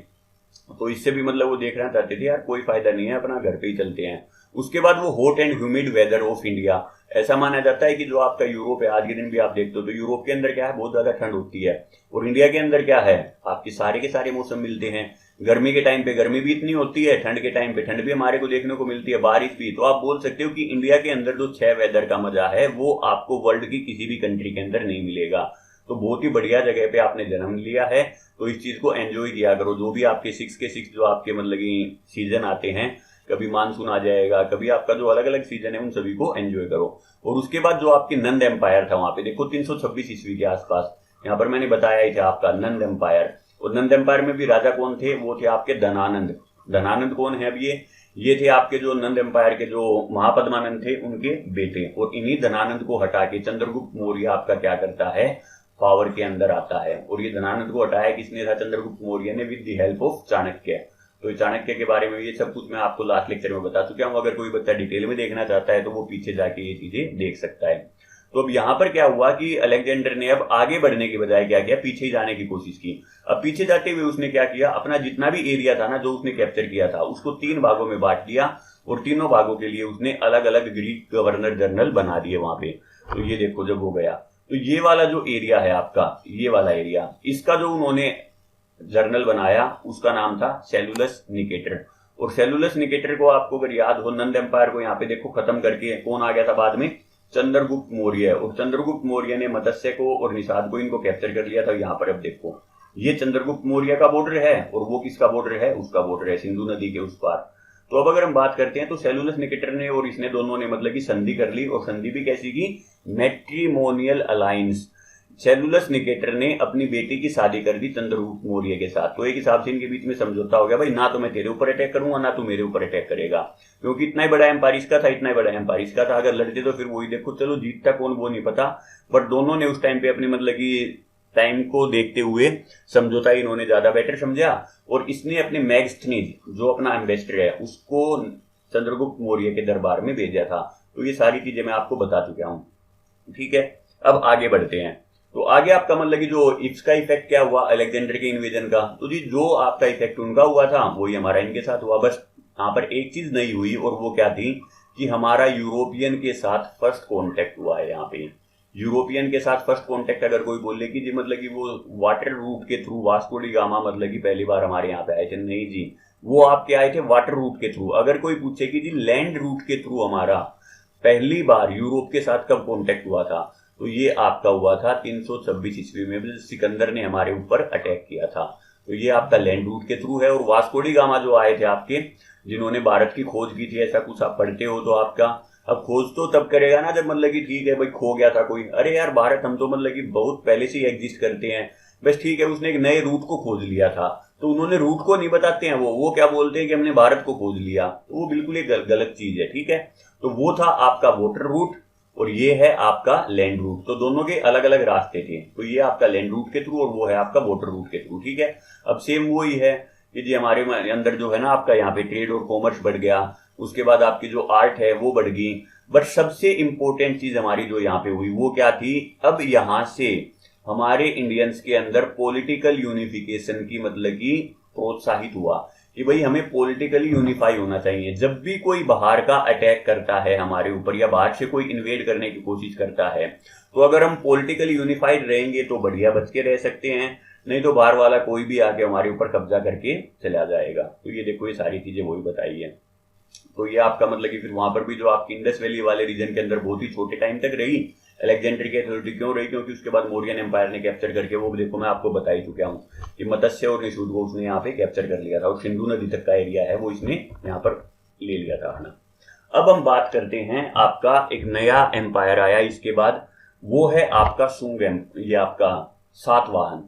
तो इससे भी मतलब वो देखना चाहते थे यार कोई फायदा नहीं है, अपना घर पे ही चलते हैं। उसके बाद वो hot and humid weather of India. ऐसा माना जाता है कि जो आपका यूरोप है, आज के दिन भी आप देखते हो तो यूरोप के अंदर क्या है, बहुत ज्यादा ठंड होती है, और इंडिया के अंदर क्या है, आपके सारे के सारे मौसम मिलते हैं। गर्मी के टाइम पे गर्मी भी इतनी होती है, ठंड के टाइम पे ठंड भी हमारे को देखने को मिलती है, बारिश भी। तो आप बोल सकते हो कि इंडिया के अंदर जो 6 वेदर का मजा है वो आपको वर्ल्ड की किसी भी कंट्री के अंदर नहीं मिलेगा। तो बहुत ही बढ़िया जगह पे आपने जन्म लिया है, तो इस चीज को एंजॉय किया करो। जो भी आपके 6 के 6 जो आपके मतलब की सीजन आते हैं, कभी मानसून आ जाएगा, कभी आपका जो अलग अलग सीजन है, उन सभी को एंजॉय करो। और उसके बाद जो आपकी नंद एम्पायर था वहां पे देखो 326 ईस्वी के आसपास, यहाँ पर मैंने बताया ही था आपका नंद एम्पायर। और नंद एम्पायर में भी राजा कौन थे, वो थे आपके धनानंद। धनानंद कौन है अब ये थे आपके जो नंद एम्पायर के जो महापद्मानंद थे उनके बेटे। और इन्हीं धनानंद को हटा के चंद्रगुप्त मौर्य आपका क्या करता है, पावर के अंदर आता है। और ये धनानंद को हटाया किसने था, चंद्रगुप्त मौर्य ने, with the help of Chanakya. तो चाणक्य के बारे में ये सब कुछ मैं आपको लास्ट लेक्चर में बता चुका हूं। अगर कोई बच्चा डिटेल में देखना चाहता है तो वो पीछे जाके ये चीजें देख सकता है। तो अब यहाँ पर क्या हुआ कि अलेक्जेंडर ने अब आगे बढ़ने की बजाय क्या किया, पीछे ही जाने की कोशिश की। अब पीछे जाते हुए उसने क्या किया, अपना जितना भी एरिया था ना जो उसने कैप्चर किया था उसको 3 भागों में बांट दिया, और तीनों भागों के लिए उसने अलग अलग ग्रीक गवर्नर जनरल बना दिए वहां पे। तो ये देखो जब हो गया, तो ये वाला जो एरिया है आपका, ये वाला एरिया, इसका जो उन्होंने जर्नल बनाया उसका नाम था सेलुलस निकेटर। और सेलुलस निकेटर को आपको अगर याद हो, नंद एम्पायर को यहाँ पे देखो खत्म करके कौन आ गया था बाद में, चंद्रगुप्त मौर्य। और चंद्रगुप्त मौर्य ने मत्स्य को और निषाद को इनको कैप्चर कर लिया था। यहाँ पर अब देखो ये चंद्रगुप्त मौर्य का बॉर्डर है, और वो किसका बॉर्डर है, उसका बॉर्डर है सिंधु नदी के उस पार। तो अब अगर हम बात करते हैं तो सेलुलस निकेटर ने और इसने दोनों ने मतलब की संधि कर ली। और संधि भी कैसी की, मैट्रिमोनियल अलायंस। सेलुलस निकेटर ने अपनी बेटी की शादी कर दी चंद्रगुप्त मौर्य के साथ। तो एक हिसाब से इनके बीच में समझौता हो गया, भाई ना तो मैं तेरे ऊपर अटैक करूंगा ना तू मेरे ऊपर अटैक करेगा, क्योंकि इतना ही बड़ा एम्पायर इसका था, इतना ही बड़ा एम्पायर इसका था। अगर लड़ते तो फिर वही देखो, चलो जीतता कौन वो नहीं पता, बट दोनों ने उस टाइम पे अपनी मतलब की टाइम को देखते हुए समझौता इन्होंने ज्यादा बेटर समझा। और इसने अपने मैगस्थनीज जो अपना एम्बेसडर है उसको चंद्रगुप्त मौर्य के दरबार में भेजा था। तो ये सारी चीजें मैं आपको बता चुका हूं, ठीक है। अब आगे बढ़ते हैं। तो आगे आपका मतलब कि जो इसका इफेक्ट क्या हुआ अलेक्जेंडर के इन्वेजन का, तो जी जो आपका इफेक्ट उनका हुआ था वही हमारा इनके साथ हुआ। बस यहाँ पर एक चीज नहीं हुई, और वो क्या थी कि हमारा यूरोपियन के साथ फर्स्ट कॉन्टेक्ट हुआ है। यहाँ पे यूरोपियन के साथ फर्स्ट कॉन्टेक्ट अगर कोई बोले कि जी मतलब कि वो वाटर रूट के थ्रू, वास्को डी गामा मतलब कि पहली बार हमारे यहाँ पे आए थे, नहीं जी, वो आपके आए थे वाटर रूट के थ्रू। अगर कोई पूछे कि जी लैंड रूट के थ्रू हमारा पहली बार यूरोप के साथ कब कॉन्टेक्ट हुआ था, तो ये आपका हुआ था 326 ईस्वी में, सिकंदर ने हमारे ऊपर अटैक किया था। तो ये आपका लैंड रूट के थ्रू है। और वास्को डी गामा जो आए थे आपके, जिन्होंने भारत की खोज की थी, ऐसा कुछ आप पढ़ते हो तो आपका, अब खोज तो तब करेगा ना जब मतलब कि ठीक है भाई खो गया था कोई, अरे यार भारत हम तो मतलब कि बहुत पहले से ही एग्जिस्ट करते हैं, बस ठीक है उसने एक नए रूट को खोज लिया था। तो उन्होंने रूट को नहीं बताते हैं, वो क्या बोलते हैं कि हमने भारत को खोज लिया, तो वो बिल्कुल एक गलत चीज है, ठीक है। तो वो था आपका वाटर रूट, और ये है आपका लैंड रूट। तो दोनों के अलग अलग रास्ते थे। तो ये आपका लैंड रूट के थ्रू और वो है आपका वाटर रूट के थ्रू, ठीक है। अब सेम वो ही है कि जी हमारे अंदर जो है ना आपका यहाँ पे ट्रेड और कॉमर्स बढ़ गया, उसके बाद आपकी जो आर्ट है वो बढ़ गई। बट सबसे इंपॉर्टेंट चीज हमारी जो यहाँ पे हुई वो क्या थी, अब यहाँ से हमारे इंडियंस के अंदर पॉलिटिकल यूनिफिकेशन की मतलब की प्रोत्साहित हुआ कि भाई हमें पॉलिटिकली यूनिफाई होना चाहिए। जब भी कोई बाहर का अटैक करता है हमारे ऊपर या बाहर से कोई इन्वेड करने की कोशिश करता है, तो अगर हम पॉलिटिकली यूनिफाइड रहेंगे तो बढ़िया बच के रह सकते हैं, नहीं तो बाहर वाला कोई भी आके हमारे ऊपर कब्जा करके चला जाएगा। तो ये देखो ये सारी चीजें वही बताई है। तो ये आपका मतलब कि फिर वहां पर भी जो आपकी इंडस वैली वाले रीजन के अंदर बहुत ही छोटे टाइम तक रही अलेक्जेंडर की अथॉरिटी। क्यों रही, क्योंकि उसके बाद मौर्यन एम्पायर ने कैप्चर करके, वो देखो मैं आपको बता ही चुका हूँ कि मत्स्य और निषूद को उसने यहाँ पे कैप्चर कर लिया था, और सिंधु नदी तक का एरिया है वो इसने यहाँ पर ले लिया था ना। अब हम बात करते हैं आपका एक नया एम्पायर आया इसके बाद, वो है आपका सुंग, ये आपका सातवाहन।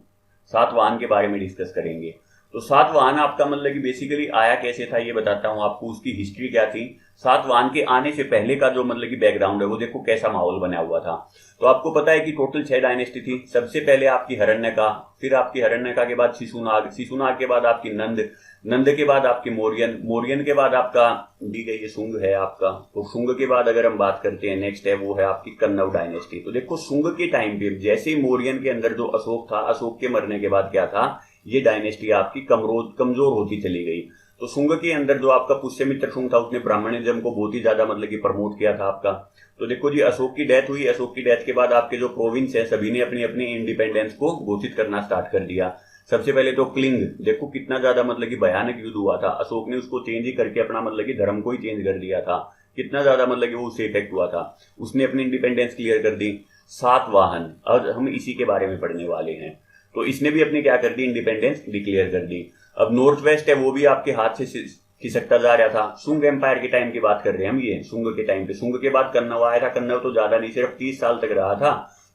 सातवाहन के बारे में डिस्कस करेंगे। तो सातवाहन आपका मतलब कि बेसिकली आया कैसे था ये बताता हूँ आपको, उसकी हिस्ट्री क्या थी। सातवाहन के आने से पहले का जो मतलब कि बैकग्राउंड है वो देखो कैसा माहौल बना हुआ था। तो आपको पता है कि टोटल 6 डायनेस्टी थी। सबसे पहले आपकी हिरण्यका, फिर आपकी हिरण्यका के बाद शिशुनाग, शिशुनाग के बाद आपकी नंद, नंद के बाद आपकी मौर्यन, मौर्यन के बाद आपका दी गई ये शुंग है आपका। तो शुंग के बाद अगर हम बात करते हैं नेक्स्ट है वो है आपकी कन्नव डायनेस्टी। तो देखो शुंग के टाइम पे जैसे ही मौर्यन के अंदर जो अशोक था, अशोक के मरने के बाद क्या था, ये डायनेस्टी आपकी कमजोर होती चली गई। तो शुंग के अंदर जो आपका पुष्यमित्र शुंग था उसने ब्राह्मणिज्म को बहुत ही ज्यादा मतलब कि प्रमोट किया था आपका। तो देखो जी अशोक की डेथ हुई, अशोक की डेथ के बाद आपके जो प्रोविंस है सभी ने अपनी अपनी इंडिपेंडेंस को घोषित करना स्टार्ट कर दिया। सबसे पहले तो क्लिंग, देखो कितना ज्यादा मतलब कि भयानक युद्ध हुआ था, अशोक ने उसको चेंज ही करके अपना मतलब कि धर्म को ही चेंज कर दिया था। कितना ज्यादा मतलब कि वो उससे इफेक्ट हुआ था, उसने अपनी इंडिपेंडेंस क्लियर कर दी। सातवाहन, आज हम इसी के बारे में पढ़ने वाले हैं। तो इसने भी अपनी क्या कर दी, इंडिपेंडेंस डिक्लेयर कर दी। अब नॉर्थ वेस्ट है वो भी आपके हाथ से खिसकता जा रहा था। शुंग एम्पायर के टाइम की बात कर रहे हैं हम, ये शुंग के टाइम पे। शुंग के बाद कन्नव आया था, कन्नव तो ज्यादा नहीं, सिर्फ 30 साल तक रहा था।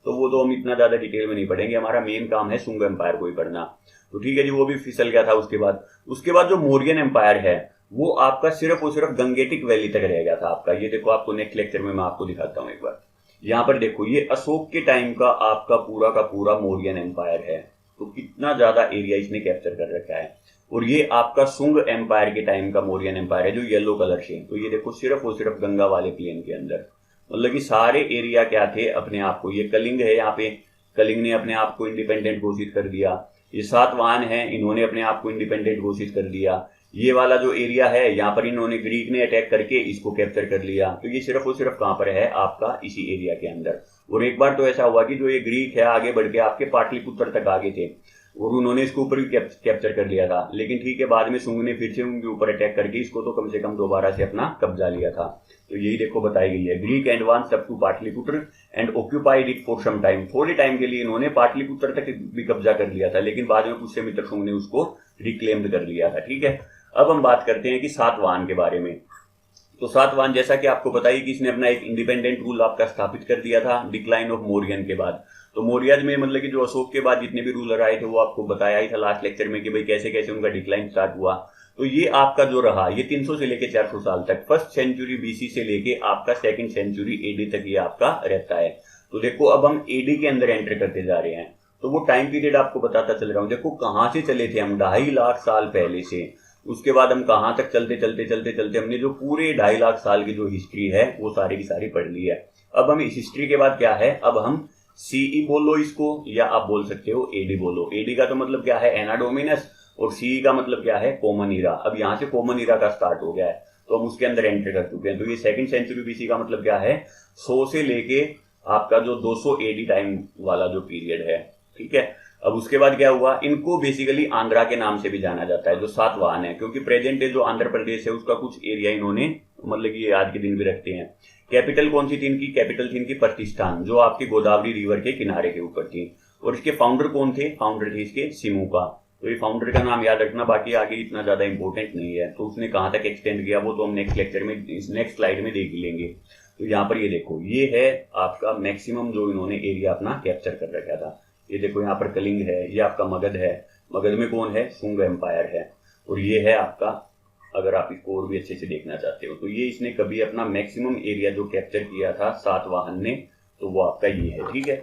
तो वो तो हम इतना ज्यादा डिटेल में नहीं पढ़ेंगे, हमारा मेन काम है शुंग एम्पायर को ही पढ़ना। तो ठीक है जी, वो भी फिसल गया था। उसके बाद जो मौर्यन एम्पायर है वो आपका सिर्फ और सिर्फ गंगेटिक वैली तक रह गया था आपका। ये देखो आपको नेक्स्ट लेक्चर में मैं आपको दिखाता हूँ एक बार। यहाँ पर देखो ये अशोक के टाइम का आपका पूरा मौर्यन एम्पायर है। तो कितना ज्यादा एरिया इसने कैप्चर कर रखा है। और ये आपका शुंग एम्पायर के टाइम का मौर्यन एम्पायर है जो येलो कलर से। तो ये देखो सिर्फ और सिर्फ गंगा वाले प्लेन के अंदर, मतलब कि सारे एरिया क्या थे अपने आप को। ये कलिंग है, यहाँ पे कलिंग ने अपने आप को इंडिपेंडेंट घोषित कर दिया। ये सातवाहन है, इन्होंने अपने आप को इंडिपेंडेंट घोषित कर दिया। ये वाला जो एरिया है यहाँ पर इन्होंने ग्रीक ने अटैक करके इसको कैप्चर कर लिया। तो ये सिर्फ और सिर्फ कहाँ पर है, आपका इसी एरिया के अंदर। और एक बार तो ऐसा हुआ कि जो ये ग्रीक है आगे बढ़ के आपके पाटलिपुत्र तक आगे थे और उन्होंने इसके ऊपर भी कैप्चर कर लिया था। लेकिन ठीक है, बाद में शुंग ने फिर से उनके ऊपर अटैक करके इसको तो कम से कम दोबारा से अपना कब्जा लिया था। तो यही देखो बताई गई है, Greek advance up to Pataliputra and occupied it for some time. थोड़े टाइम के लिए इन्होंने पाटलिपुत्र तक भी कब्जा कर लिया था, लेकिन बाद में पुष्यमित्र शुंग ने उसको रिक्लेम्ड कर लिया था। ठीक है, अब हम बात करते हैं कि सातवाहन के बारे में। तो सातवाहन जैसा कि आपको बताइए कि इसने अपना एक इंडिपेंडेंट रूल आपका स्थापित कर दिया था डिक्लाइन ऑफ मौर्यन के बाद। तो मौर्य में मतलब कि जो अशोक के बाद जितने भी रूलर आए थे वो आपको बताया ही था लास्ट लेक्चर में कि भाई कैसे कैसे उनका डिक्लाइन स्टार्ट हुआ। तो ये आपका जो रहा ये 300 से लेके 400 साल तक, फर्स्ट सेंचुरी बीसी से लेके आपका सेकंड सेंचुरी एडी तक ये आपका रहता है। तो देखो अब हम एडी के अंदर एंटर करते जा रहे हैं। तो वो टाइम पीरियड आपको बताता चल रहा हूँ। देखो कहाँ से चले थे हम, 2.5 लाख साल पहले से। उसके बाद हम कहाँ तक चलते चलते चलते चलते हमने जो पूरे 2.5 लाख साल की जो हिस्ट्री है वो सारी की सारी पढ़ ली है। अब हम इस हिस्ट्री के बाद क्या है, अब हम सीई बोलो इसको, या आप बोल सकते हो एडी बोलो। एडी का तो मतलब क्या है, एनाडोमिनस, और सीई का मतलब क्या है, कॉमन ईरा। अब यहाँ से कॉमन ईरा का स्टार्ट हो गया है, तो हम उसके अंदर एंटर कर चुके हैं। तो ये सेकंड सेंचुरी बीसी का मतलब क्या है, 100 से लेके आपका जो 200 एडी टाइम वाला जो पीरियड है। ठीक है, अब उसके बाद क्या हुआ, इनको बेसिकली आंध्रा के नाम से भी जाना जाता है जो सातवाहन है, क्योंकि प्रेजेंट डे जो आंध्र प्रदेश है उसका कुछ एरिया इन्होंने मतलब कि आज के दिन भी रखते हैं। कैपिटल कौन सी थी इनकी, कैपिटल थी इनकी प्रतिष्ठान, जो आपकी गोदावरी रिवर के किनारे के ऊपर थी। और इसके फाउंडर कौन थे, फाउंडर थे इसके सिमुका। तो ये फाउंडर का नाम याद रखना, बाकी आगे इतना ज्यादा इंपॉर्टेंट नहीं है। तो उसने कहाँ तक एक्सटेंड किया वो तो हम नेक्स्ट लेक्चर में नेक्स्ट स्लाइड में देख लेंगे। तो यहाँ पर ये देखो, ये है आपका मैक्सिमम जो इन्होंने एरिया अपना कैप्चर कर रखा था। ये देखो यहाँ पर कलिंग है, ये आपका मगध है, मगध में कौन है, शुंग एम्पायर है। और ये है आपका, अगर आप इसको और भी अच्छे से देखना चाहते हो तो ये इसने कभी अपना मैक्सिमम एरिया जो कैप्चर किया था सातवाहन ने, तो वो आपका ये है। ठीक है,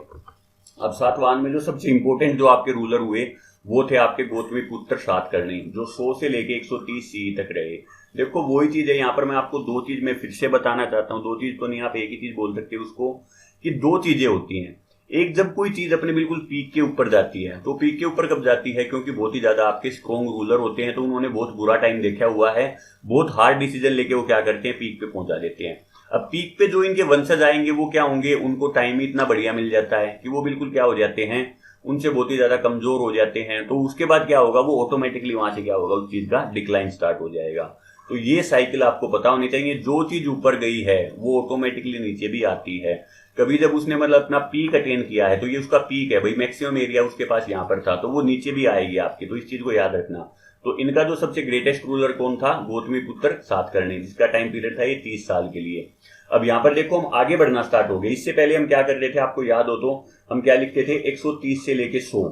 अब सातवाहन में जो सबसे इंपॉर्टेंट जो आपके रूलर हुए वो थे आपके गौतमीपुत्र सातकर्णी, जो 100 से लेके 130 सी तक रहे। देखो वही चीज है, यहाँ पर मैं आपको दो चीज मैं फिर से बताना चाहता हूँ। दो चीज तो नहीं, आप एक ही चीज बोल सकते हो उसको, कि दो चीजें होती हैं। एक, जब कोई चीज अपने बिल्कुल पीक के ऊपर जाती है, तो पीक के ऊपर कब जाती है, क्योंकि बहुत ही ज्यादा आपके स्ट्रॉन्ग रूलर होते हैं, तो उन्होंने बहुत बुरा टाइम देखा हुआ है, बहुत हार्ड डिसीजन लेके वो क्या करते हैं, पीक पे पहुंचा देते हैं। अब पीक पे जो इनके वंशज आएंगे वो क्या होंगे, उनको टाइम ही इतना बढ़िया मिल जाता है कि वो बिल्कुल क्या हो जाते हैं, उनसे बहुत ही ज्यादा कमजोर हो जाते हैं। तो उसके बाद क्या होगा, वो ऑटोमेटिकली वहां से क्या होगा, उस चीज का डिक्लाइन स्टार्ट हो जाएगा। तो ये साइकिल आपको पता होनी चाहिए, जो चीज ऊपर गई है वो ऑटोमेटिकली नीचे भी आती है। कभी जब उसने मतलब अपना पीक अटेन किया है तो ये उसका पीक है भाई, मैक्सिमम एरिया उसके पास यहाँ पर था, तो वो नीचे भी आएगी आपकी। तो इस चीज को याद रखना। तो इनका जो सबसे ग्रेटेस्ट रूलर कौन था, गौतमीपुत्र सातकर्णी, जिसका टाइम पीरियड था ये 30 साल के लिए। अब यहाँ पर देखो हम आगे बढ़ना स्टार्ट हो गए। इससे पहले हम क्या कर रहे थे, आपको याद हो तो हम क्या लिखते थे, 130 से लेके 100।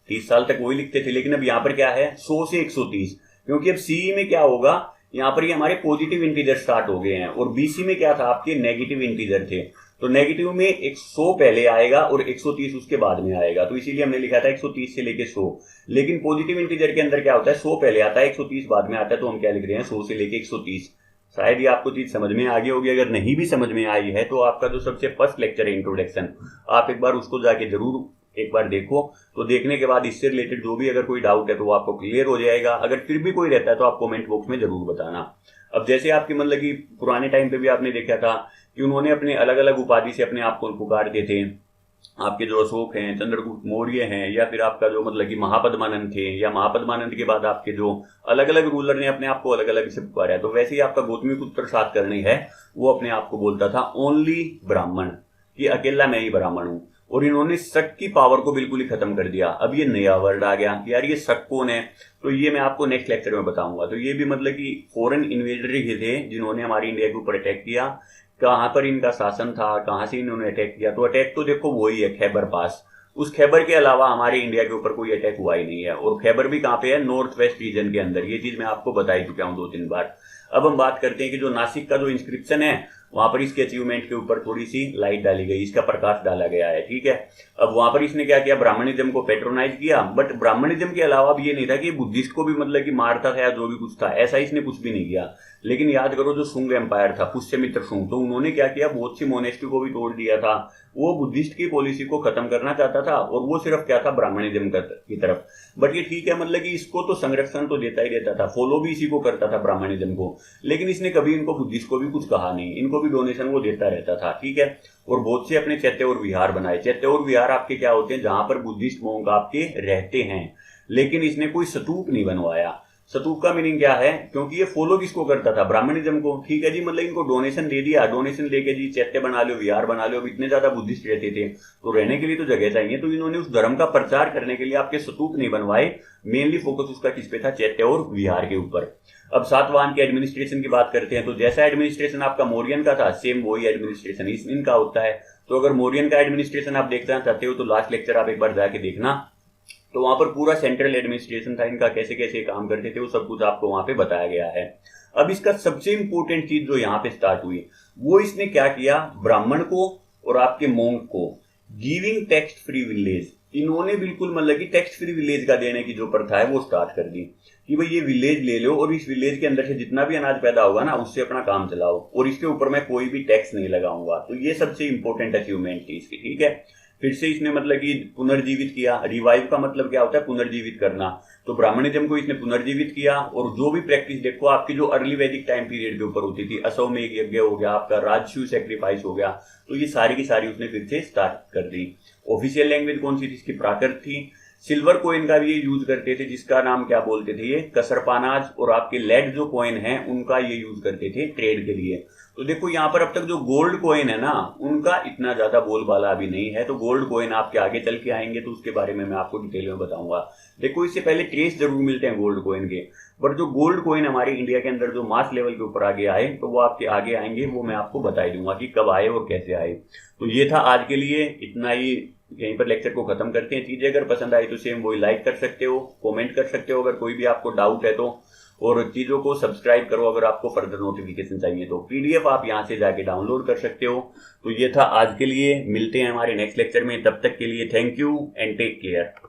30 साल तक वही लिखते थे, लेकिन अब यहाँ पर क्या है 100 से 130, क्योंकि अब सीई में क्या होगा, यहाँ पर ये हमारे पॉजिटिव इंटीजर स्टार्ट हो गए हैं, और बीसी में क्या था आपके नेगेटिव इंटीजर थे। तो नेगेटिव में 100 पहले आएगा और 130 उसके बाद में आएगा, तो इसीलिए हमने लिखा था 130 से लेके 100। लेकिन पॉजिटिव इंटीजर के अंदर क्या होता है, 100 पहले आता है, 130 बाद में आता है, तो हम क्या लिख रहे हैं 100 से लेके 130। शायद ये आपको चीज समझ में आ गई होगी। अगर नहीं भी समझ में आई है तो आपका जो सबसे फर्स्ट लेक्चर है इंट्रोडक्शन, आप एक बार उसको जाके जरूर एक बार देखो। तो देखने के बाद इससे रिलेटेड जो भी अगर कोई डाउट है तो वो आपको क्लियर हो जाएगा। अगर फिर भी कोई रहता है तो आप कमेंट बॉक्स में जरूर बताना। अब जैसे आपकी मतलब कि पुराने टाइम पे भी आपने देखा था कि उन्होंने अपने अलग अलग उपाधि से अपने आप को पुकारते थे। आपके जो अशोक हैं, चंद्रगुप्त मौर्य हैं, या फिर आपका जो मतलब कि महापद्मानंद थे, या महापद्मानंद के बाद आपके जो अलग अलग रूलर ने अपने आप को अलग अलग से पुकारा है। तो वैसे ही आपका गौतमीपुत्र सातकर्णी है, वो अपने आप को बोलता था ओनली ब्राह्मण, कि अकेला मैं ही ब्राह्मण हूं। और इन्होंने शक की पावर को बिल्कुल ही खत्म कर दिया। अब ये नया वर्ड आ गया कि यार ये शक कौन है, तो ये मैं आपको नेक्स्ट लेक्चर में बताऊंगा। तो ये भी मतलब कि फॉरेन इन्वेडर ही थे जिन्होंने हमारी इंडिया के ऊपर अटैक किया। कहां पर इनका शासन था, कहां से इन्होंने अटैक किया, तो अटैक तो देखो वही है खैबर पास। उस खैबर के अलावा हमारे इंडिया के ऊपर कोई अटैक हुआ ही नहीं है। और खैबर भी कहां पे है, नॉर्थ वेस्ट रीजन के अंदर। ये चीज मैं आपको बता ही चुका हूं 2-3 बार। अब हम बात करते हैं कि जो नासिक का जो इंस्क्रिप्शन है, वहां पर इसके अचीवमेंट के ऊपर थोड़ी सी लाइट डाली गई, इसका प्रकाश डाला गया है, ठीक है। अब वहां पर इसने क्या किया, ब्राह्मणिज्म को पेट्रोनाइज किया। बट ब्राह्मणिज्म के अलावा अब ये नहीं था कि बुद्धिस्ट को भी मतलब कि मारता था या जो भी कुछ था, ऐसा इसने कुछ भी नहीं किया। लेकिन याद करो जो शुंग एम्पायर था, पुष्यमित्र शुंग, तो उन्होंने क्या किया, बहुत सी मोनेस्ट्री को भी तोड़ दिया था। वो बुद्धिस्ट की पॉलिसी को खत्म करना चाहता था, और वो सिर्फ क्या था, ब्राह्मणिज्म की तरफ। बट ये ठीक है, मतलब कि इसको तो संरक्षण तो देता ही देता था, फॉलो भी इसी को करता था ब्राह्मणिज्म को। लेकिन इसने कभी इनको बुद्धिस्ट को भी कुछ कहा नहीं, इनको भी डोनेशन वो देता रहता था, ठीक है। और बहुत से अपने चैत्य और विहार बनाए। चैत्य और विहार आपके क्या होते हैं, जहां पर बुद्धिस्ट मोंक आपके रहते हैं। लेकिन इसने कोई स्तूप नहीं बनवाया। स्तूप का मीनिंग क्या है, क्योंकि ये फॉलो किसको करता था, ब्राह्मणिज्म को, ठीक है जी। मतलब इनको डोनेशन दे दिया, डोनेशन लेके जी चैत्य बना लो, विहार बना लो। अब इतने ज्यादा बुद्धिस्ट रहते थे तो रहने के लिए तो जगह चाहिए, तो इन्होंने उस धर्म का प्रचार करने के लिए आपके स्तूप नहीं बनवाए। मेनली फोकस उसका किस पे था, चैत्य और विहार के ऊपर। अब सातवाहन के एडमिनिस्ट्रेशन की बात करते हैं, तो जैसा एडमिनिस्ट्रेशन आपका मौर्यन का था, सेम वही एडमिनिस्ट्रेशन इनका होता है। तो अगर मौर्यन का एडमिनिस्ट्रेशन आप देखना चाहते हो तो लास्ट लेक्चर आप एक बार जाके देखना। तो वहां पर पूरा सेंट्रल एडमिनिस्ट्रेशन था इनका, कैसे कैसे काम करते थे वो सब कुछ आपको वहां पे बताया गया है। अब इसका सबसे इंपॉर्टेंट चीज जो यहाँ पे स्टार्ट हुई, वो इसने क्या किया, ब्राह्मण को और आपके मोंक को गिविंग टैक्स फ्री विलेज, इन्होंने बिल्कुल मतलब कि टैक्स फ्री विलेज का देने की जो प्रथा है वो स्टार्ट कर दी कि भाई ये विलेज ले लो और इस विलेज के अंदर से जितना भी अनाज पैदा होगा ना उससे अपना काम चलाओ, और इसके ऊपर मैं कोई भी टैक्स नहीं लगाऊंगा। तो ये सबसे इंपॉर्टेंट अचीवमेंट थी इसकी, ठीक है। फिर से इसने मतलब कि पुनर्जीवित किया। रिवाइव का मतलब क्या होता है, पुनर्जीवित करना। तो ब्राह्मणिज्म को इसने पुनर्जीवित किया, और जो भी प्रैक्टिस देखो आपकी जो अर्ली वैदिक टाइम पीरियड के ऊपर होती थी, अश्वमेध यज्ञ हो गया, आपका राजसूय सैक्रिफाइस हो गया, तो ये सारी की सारी उसने फिर से स्टार्ट कर दी। ऑफिशियल लैंग्वेज कौन सी थी, इसकी प्राकृत थी। सिल्वर कोइन का भी ये यूज करते थे, जिसका नाम क्या बोलते थे ये, कसरपानाज। और आपके लेड जो कोइन है उनका ये यूज करते थे ट्रेड के लिए। तो देखो यहाँ पर अब तक जो गोल्ड कोइन है ना, उनका इतना ज्यादा बोलबाला अभी नहीं है। तो गोल्ड कोइन आपके आगे चल के आएंगे तो उसके बारे में मैं आपको डिटेल में बताऊंगा। देखो इससे पहले ट्रेस जरूर मिलते हैं गोल्ड कोइन के, बट जो गोल्ड कोइन हमारे इंडिया के अंदर जो मास लेवल के ऊपर आगे आए, तो वो आपके आगे आएंगे, वो मैं आपको बता ही दूंगा कि कब आए और कैसे आए। तो ये था आज के लिए, इतना ही। यहीं पर लेक्चर को खत्म करते हैं। चीजें अगर पसंद आई तो सेम वही लाइक कर सकते हो, कमेंट कर सकते हो अगर कोई भी आपको डाउट है तो, और चीजों को सब्सक्राइब करो अगर आपको फर्दर नोटिफिकेशन चाहिए तो। पीडीएफ आप यहां से जाके डाउनलोड कर सकते हो। तो ये था आज के लिए, मिलते हैं हमारे नेक्स्ट लेक्चर में। तब तक के लिए thank you and take care.